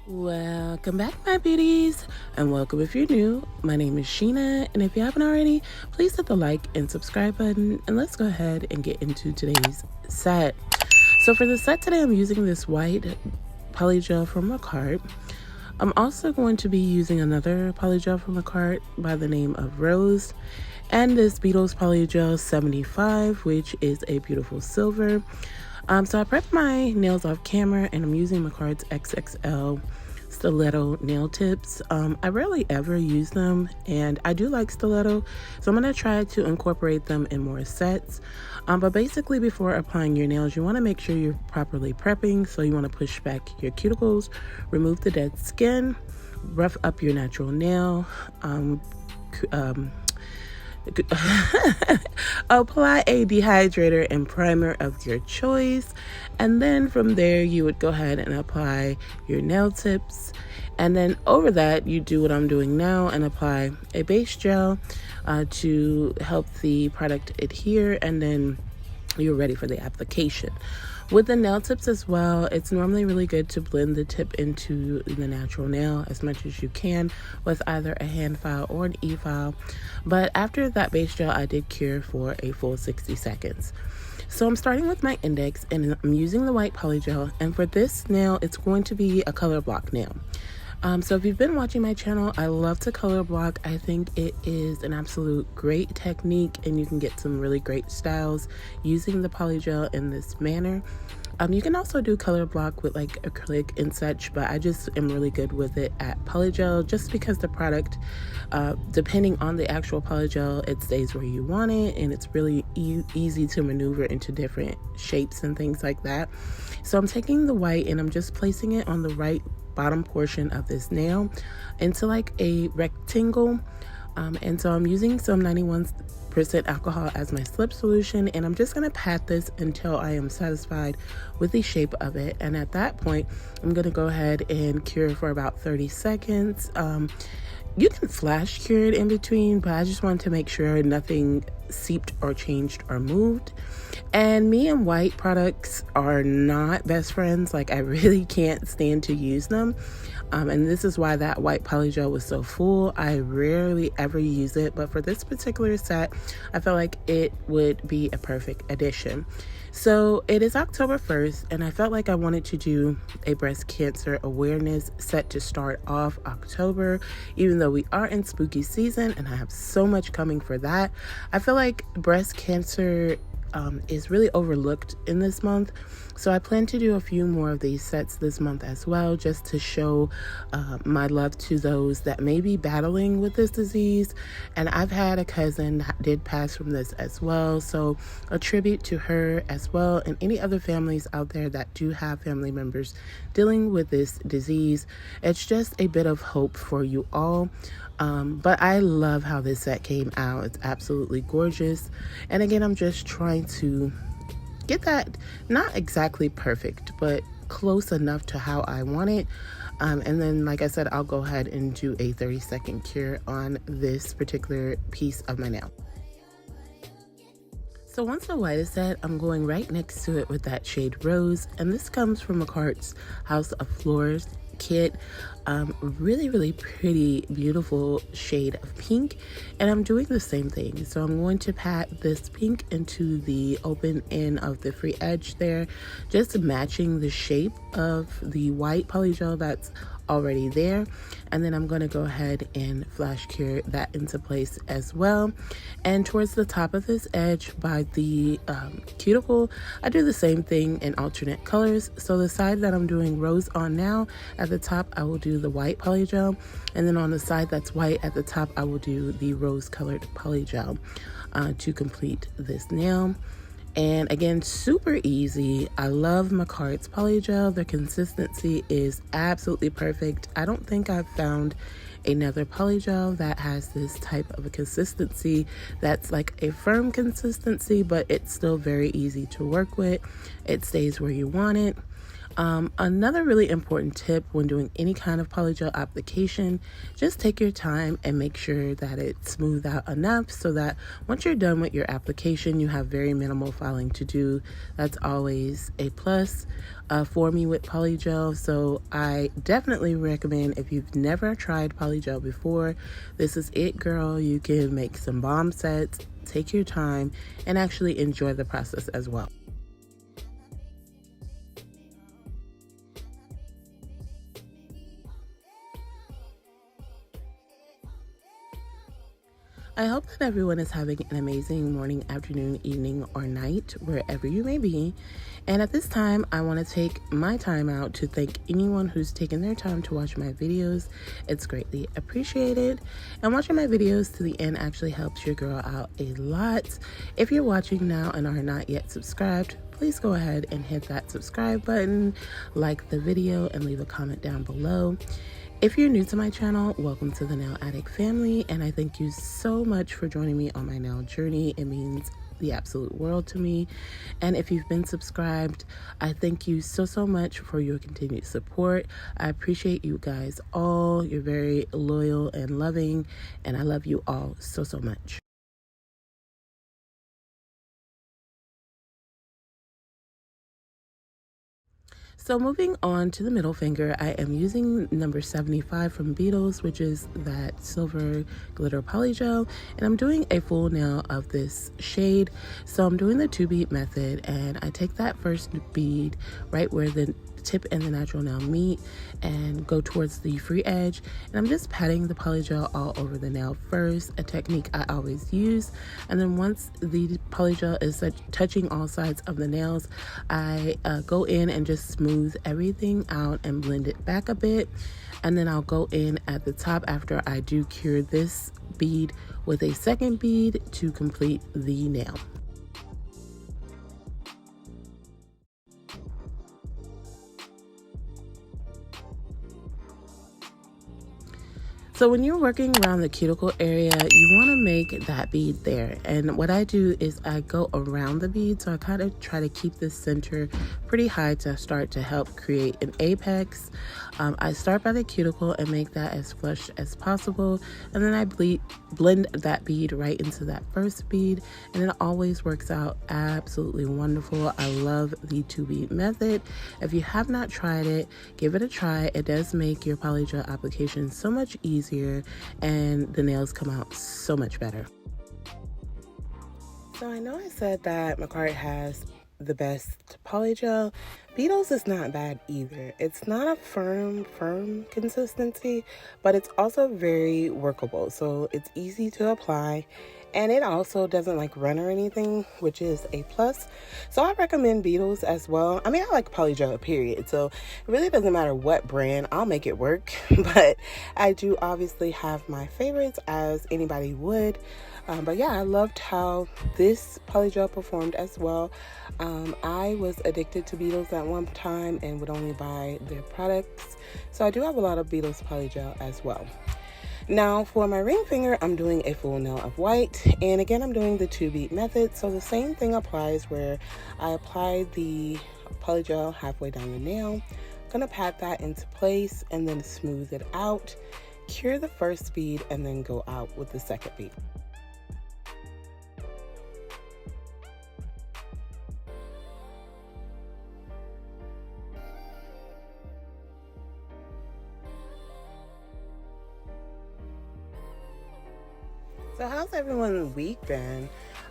Welcome back, my beauties, and welcome if you're new. My name is Sheena, and if you haven't already, please hit the like and subscribe button, and let's go ahead and get into today's set. So for the set today, I'm using this white polygel from Makartt. I'm also going to be using another polygel from Makartt by the name of Rose, and this Beetles Polygel 75, which is a beautiful silver. So I prepped my nails off camera, and I'm using Makartt's XXL stiletto nail tips. I rarely ever use them, and I do like stiletto, so I'm going to try to incorporate them in more sets. But basically, before applying your nails, you want to make sure you're properly prepping. So you want to push back your cuticles, remove the dead skin, rough up your natural nail, apply a dehydrator and primer of your choice, and then from there you would go ahead and apply your nail tips, and then over that you do what I'm doing now and apply a base gel to help the product adhere, and then you're ready for the application. With the nail tips as well, it's normally really good to blend the tip into the natural nail as much as you can with either a hand file or an e-file. But after that base gel, I did cure for a full 60 seconds. So I'm starting with my index, and I'm using the white polygel, and for this nail, it's going to be a color block nail. So if you've been watching my channel, I love to color block. I think it is an absolute great technique, and you can get some really great styles using the polygel in this manner. You can also do color block with like acrylic and such, but I just am really good with it at polygel, just because the product, depending on the actual polygel, it stays where you want it, and it's really easy to maneuver into different shapes and things like that. So I'm taking the white and I'm just placing it on the right bottom portion of this nail into like a rectangle, and so I'm using some 91% alcohol as my slip solution, and I'm just going to pat this until I am satisfied with the shape of it. And at that point, I'm going to go ahead and cure for about 30 seconds. You can flash cure it in between, but I just wanted to make sure nothing seeped or changed or moved. And me and white products are not best friends. Like, I really can't stand to use them. And this is why that white polygel was so full. I rarely ever use it, but for this particular set, I felt like it would be a perfect addition. So it is October 1st, and I felt like I wanted to do a breast cancer awareness set to start off October, even though we are in spooky season and I have so much coming for that. I feel like breast cancer is really overlooked in this month, so I plan to do a few more of these sets this month as well, just to show my love to those that may be battling with this disease. And I've had a cousin that did pass from this as well, so a tribute to her as well, and any other families out there that do have family members dealing with this disease. It's just a bit of hope for you all. But I love how this set came out. It's absolutely gorgeous. And again, I'm just trying to get that not exactly perfect, but close enough to how I want it. And then, like I said, I'll go ahead and do a 30-second cure on this particular piece of my nail. So once the white is set, I'm going right next to it with that shade Rose, and this comes from Makartt's House of Floors kit. Really pretty, beautiful shade of pink, and I'm doing the same thing. So I'm going to pat this pink into the open end of the free edge there, just matching the shape of the white polygel that's already there. And then I'm going to go ahead and flash cure that into place as well. And towards the top of this edge by the cuticle, I do the same thing in alternate colors. So the side that I'm doing rose on now, at the top I will do the white polygel, and then on the side that's white at the top I will do the rose colored polygel to complete this nail. And again, super easy. I love Makartt's polygel. The consistency is absolutely perfect. I don't think I've found another polygel that has this type of a consistency that's like a firm consistency, but it's still very easy to work with. It stays where you want it. Another really important tip when doing any kind of polygel application, just take your time and make sure that it's smoothed out enough so that once you're done with your application, you have very minimal filing to do. That's always a plus for me with polygel. So I definitely recommend, if you've never tried polygel before, this is it, girl. You can make some bomb sets, take your time, and actually enjoy the process as well. I hope that everyone is having an amazing morning, afternoon, evening, or night, wherever you may be. And at this time, I want to take my time out to thank anyone who's taken their time to watch my videos. It's greatly appreciated. And watching my videos to the end actually helps your girl out a lot. If you're watching now and are not yet subscribed, please go ahead and hit that subscribe button, like the video, and leave a comment down below. If you're new to my channel, welcome to the Nail Addict family, and I thank you so much for joining me on my nail journey. It means the absolute world to me. And if you've been subscribed, I thank you so much for your continued support. I appreciate you guys all. You're very loyal and loving, and I love you all so much. So moving on to the middle finger, I am using number 75 from Beetles, which is that silver glitter polygel, and I'm doing a full nail of this shade. So I'm doing the 2-bead method, and I take that first bead right where the tip and the natural nail meet and go towards the free edge, and I'm just patting the polygel all over the nail first, a technique I always use. And then once the polygel is touching all sides of the nails, I go in and just smooth everything out and blend it back a bit, and then I'll go in at the top after I do cure this bead with a second bead to complete the nail. So when you're working around the cuticle area, you want to make that bead there. And what I do is I go around the bead. So I kind of try to keep the center pretty high to start to help create an apex. I start by the cuticle and make that as flush as possible. And then I blend that bead right into that first bead. And it always works out absolutely wonderful. I love the 2-bead method. If you have not tried it, give it a try. It does make your polygel application so much easier, and the nails come out so much better. So I know I said that Makartt has the best polygel. Beetles is not bad either. It's not a firm consistency, but it's also very workable. So it's easy to apply, and it also doesn't like run or anything, which is a plus. So I recommend Beetles as well. I mean, I like polygel period, so it really doesn't matter what brand, I'll make it work. But I do obviously have my favorites, as anybody would. But yeah, I loved how this polygel performed as well. I was addicted to Beetles at one time and would only buy their products. So I do have a lot of Beetles polygel as well. Now for my ring finger, I'm doing a full nail of white, and again I'm doing the 2-bead method. So the same thing applies where I apply the polygel halfway down the nail. I'm gonna pat that into place and then smooth it out, cure the first bead, and then go out with the second bead. So how's everyone's week been?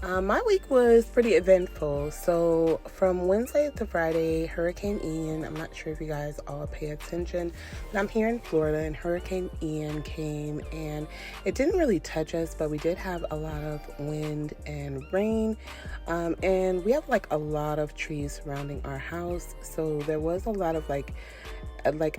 My week was pretty eventful. So from Wednesday to Friday, Hurricane Ian, I'm not sure if you guys all pay attention, but I'm here in Florida, and Hurricane Ian came and it didn't really touch us, but we did have a lot of wind and rain. And we have like a lot of trees surrounding our house. So there was a lot of like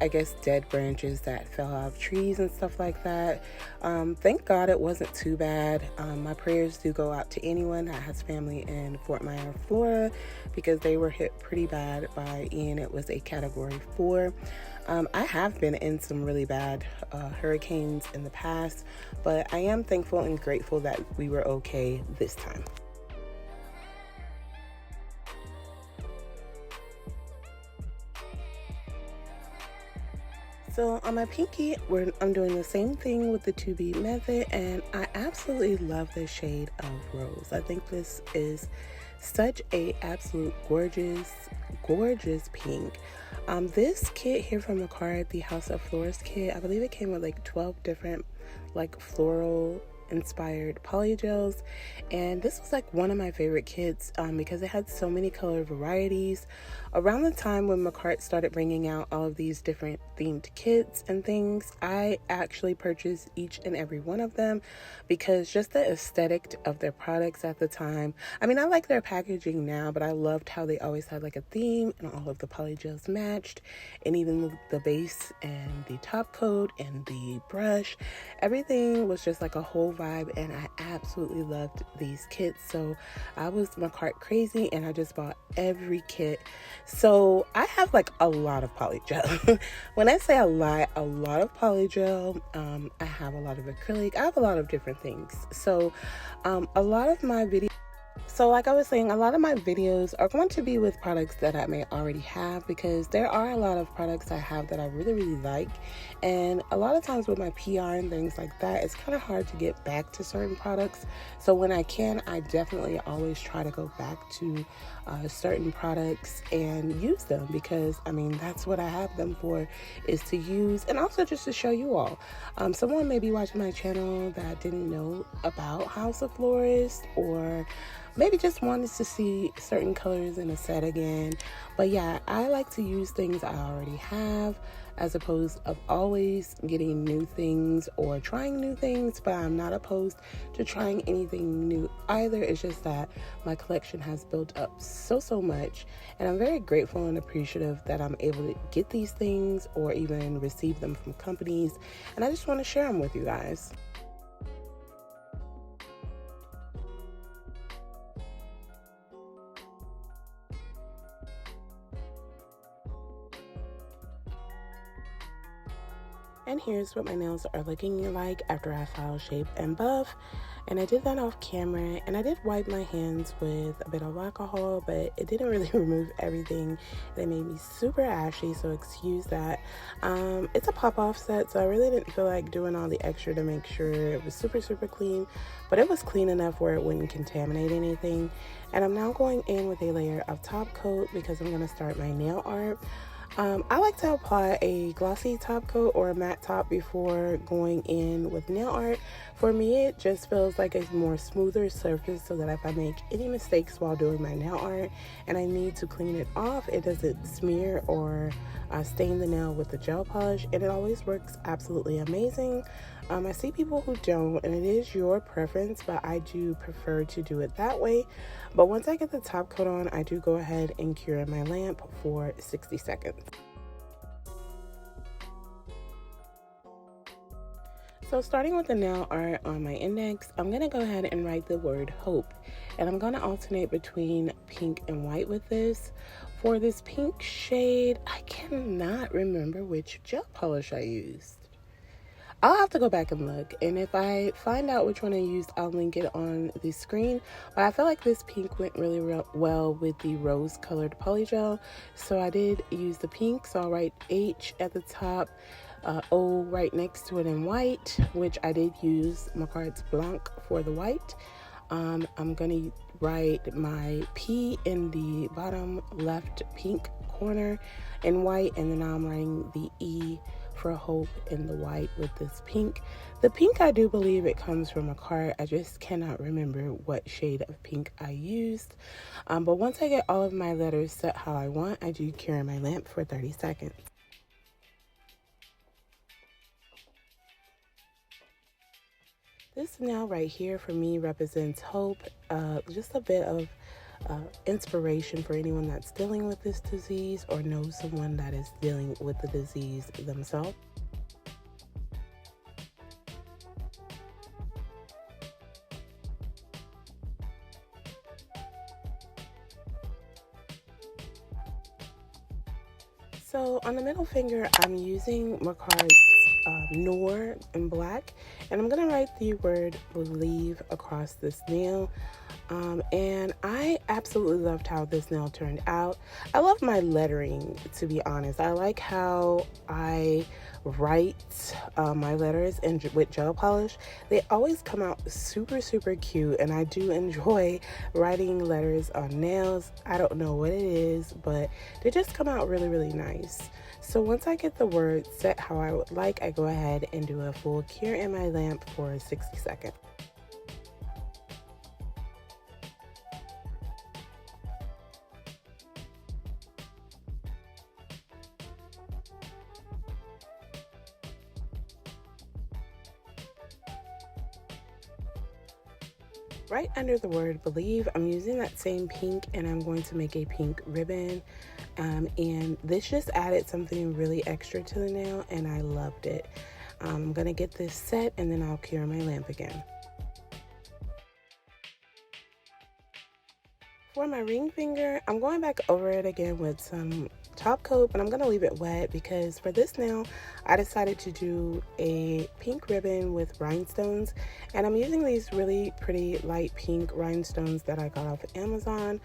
I guess dead branches that fell out of trees and stuff like that. Thank God it wasn't too bad. My prayers do go out to anyone that has family in Fort Myers, Florida, because they were hit pretty bad by Ian. It was a category 4. I have been in some really bad hurricanes in the past, but I am thankful and grateful that we were okay this time. So on my pinky, I'm doing the same thing with the 2-bead method, and I absolutely love the shade of Rose. I think this is such a absolute gorgeous pink. This kit here from Makartt, the House of Florist kit, I believe it came with like 12 different like floral inspired polygels, and this was like one of my favorite kits because it had so many color varieties. Around the time when Makartt started bringing out all of these different themed kits and things, I actually purchased each and every one of them because just the aesthetic of their products at the time. I mean, I like their packaging now, but I loved how they always had like a theme and all of the polygels matched, and even the base and the top coat and the brush, everything was just like a whole vibe, and I absolutely loved these kits. So I was Makartt crazy, and I just bought every kit. So I have like a lot of polygel. When I say a lot of polygel. I have a lot of acrylic. I have a lot of different things. So a lot of my videos, so like I was saying, a lot of my videos are going to be with products that I may already have, because there are a lot of products I have that I really like, and a lot of times with my PR and things like that, it's kind of hard to get back to certain products. So when I can, I definitely always try to go back to certain products and use them, because I mean, that's what I have them for, is to use, and also just to show you all. Someone may be watching my channel that didn't know about House of Florist, or maybe just wanted to see certain colors in a set again. But yeah, I like to use things I already have, as opposed of always getting new things or trying new things. But I'm not opposed to trying anything new either. It's just that my collection has built up so much, and I'm very grateful and appreciative that I'm able to get these things or even receive them from companies, and I just want to share them with you guys. And here's what my nails are looking like after I file, shape, and buff. And I did that off camera, and I did wipe my hands with a bit of alcohol, but it didn't really remove everything. They made me super ashy, so excuse that. It's a pop-off set, so I really didn't feel like doing all the extra to make sure it was super clean, but it was clean enough where it wouldn't contaminate anything. And I'm now going in with a layer of top coat because I'm going to start my nail art. I like to apply a glossy top coat or a matte top before going in with nail art. For me, it just feels like a more smoother surface, so that if I make any mistakes while doing my nail art and I need to clean it off, it doesn't smear or stain the nail with the gel polish, and it always works absolutely amazing. I see people who don't, and it is your preference, but I do prefer to do it that way. But once I get the top coat on, I do go ahead and cure my lamp for 60 seconds. So starting with the nail art on my index, I'm going to go ahead and write the word hope. And I'm going to alternate between pink and white with this. For this pink shade, I cannot remember which gel polish I used. I'll have to go back and look, and if I find out which one I used, I'll link it on the screen. But I feel like this pink went really well with the rose colored polygel, so I did use the pink. So I'll write H at the top, O right next to it in white, which I did use Makartt's Blanc for the white. I'm gonna write my P in the bottom left pink corner in white, and then I'm writing the E for hope in the white with this pink. The pink, I do believe it comes from Makartt. I just cannot remember what shade of pink I used. But once I get all of my letters set how I want, I do cure my lamp for 30 seconds. This nail right here for me represents hope, just a bit of inspiration for anyone that's dealing with this disease or knows someone that is dealing with the disease themselves. So on the middle finger, I'm using Makartt's Noir in black, and I'm going to write the word believe across this nail. And I absolutely loved how this nail turned out. I love my lettering, to be honest. I like how I write my letters with gel polish. They always come out super, super cute, and I do enjoy writing letters on nails. I don't know what it is, but they just come out really, really nice. So once I get the words set how I would like, I go ahead and do a full cure in my lamp for 60 seconds. Right under the word believe, I'm using that same pink, and I'm going to make a pink ribbon. And this just added something really extra to the nail, and I loved it. I'm gonna get this set, and then I'll cure my lamp again. For my ring finger, I'm going back over it again with some top coat, but I'm going to leave it wet because for this nail, I decided to do a pink ribbon with rhinestones, and I'm using these really pretty light pink rhinestones that I got off of Amazon,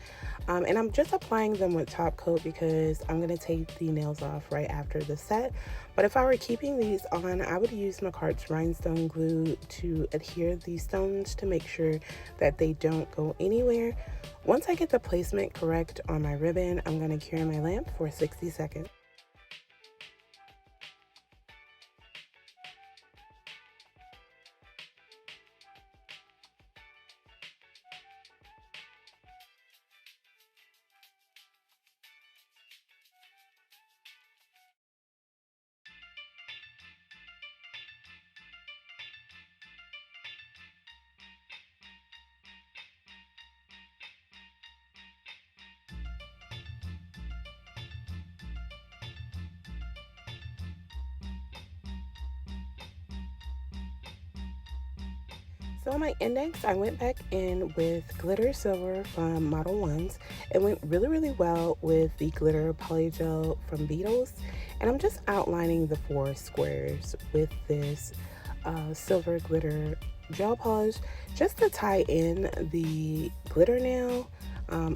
and I'm just applying them with top coat because I'm going to take the nails off right after the set. But if I were keeping these on, I would use Makartt's rhinestone glue to adhere these stones to make sure that they don't go anywhere. Once I get the placement correct on my ribbon, I'm going to cure my lamp for 60 seconds. So on my index, I went back in with glitter silver from Model 1s. It went really, really well with the glitter polygel from Beetles. And I'm just outlining the 4 squares with this silver glitter gel polish just to tie in the glitter nail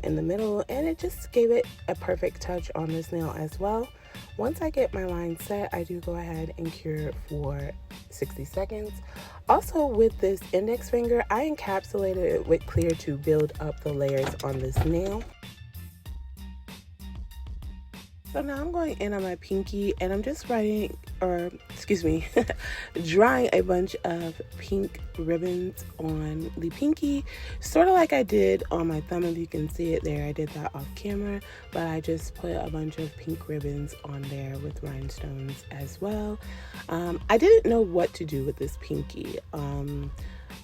in the middle, and it just gave it a perfect touch on this nail as well. Once I get my line set, I do go ahead and cure for 60 seconds. Also, with this index finger, I encapsulated it with clear to build up the layers on this nail. So now I'm going in on my pinky, and I'm just drawing a bunch of pink ribbons on the pinky, sort of like I did on my thumb. If you can see it there, I did that off camera, but I just put a bunch of pink ribbons on there with rhinestones as well. I didn't know what to do with this pinky.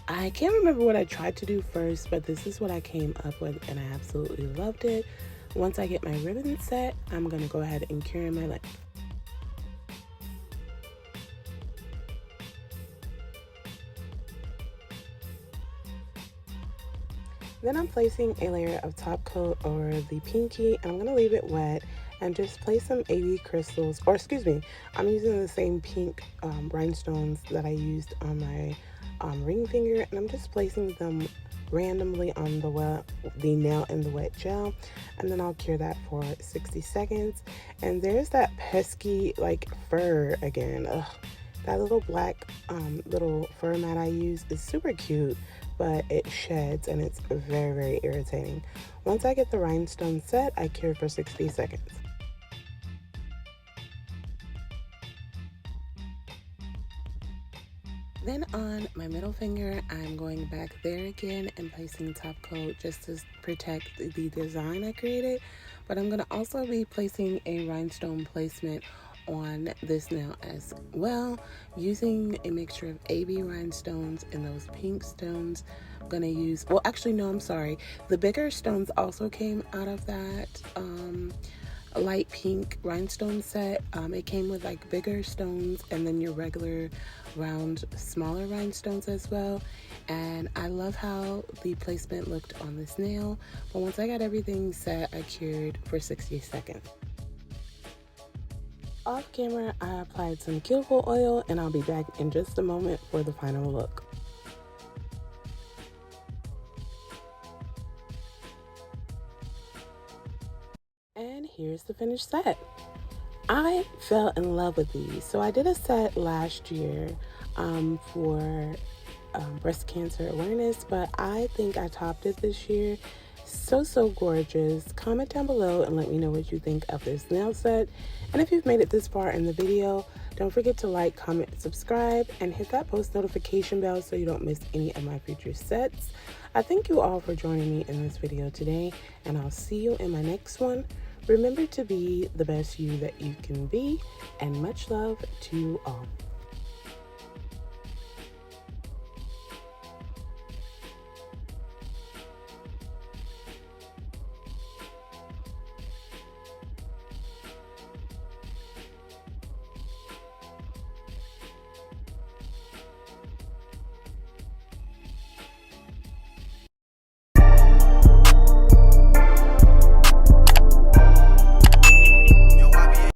I can't remember what I tried to do first, but this is what I came up with, and I absolutely loved it. Once I get my ribbon set, I'm going to go ahead and cure my length. Then I'm placing a layer of top coat over the pinky, and I'm going to leave it wet and just place some AB crystals, or excuse me, I'm using the same pink rhinestones that I used on my ring finger, and I'm just placing them randomly on the nail in the wet gel, and then I'll cure that for 60 seconds. And there's that pesky like fur again. Ugh, that little black little fur mat I use is super cute, but it sheds and it's very, very irritating. Once I get the rhinestone set, I cure for 60 seconds. Then on my middle finger, I'm going back there again and placing top coat just to protect the design I created. But I'm going to also be placing a rhinestone placement on this nail as well, using a mixture of AB rhinestones and those pink stones. I'm going to use, well, actually, no, I'm sorry. The bigger stones also came out of that a light pink rhinestone set. It came with like bigger stones and then your regular round smaller rhinestones as well, and I love how the placement looked on this nail. But once I got everything set, I cured for 60 seconds. Off camera, I applied some cuticle oil, and I'll be back in just a moment for the final look. here's the finished set. I fell in love with these. So I did a set last year for breast cancer awareness, but I think I topped it this year. So gorgeous. Comment down below and let me know what you think of this nail set. And if you've made it this far in the video, don't forget to like, comment, subscribe, and hit that post notification bell so you don't miss any of my future sets. I thank you all for joining me in this video today, and I'll see you in my next one. Remember to be the best you that you can be, and much love to all.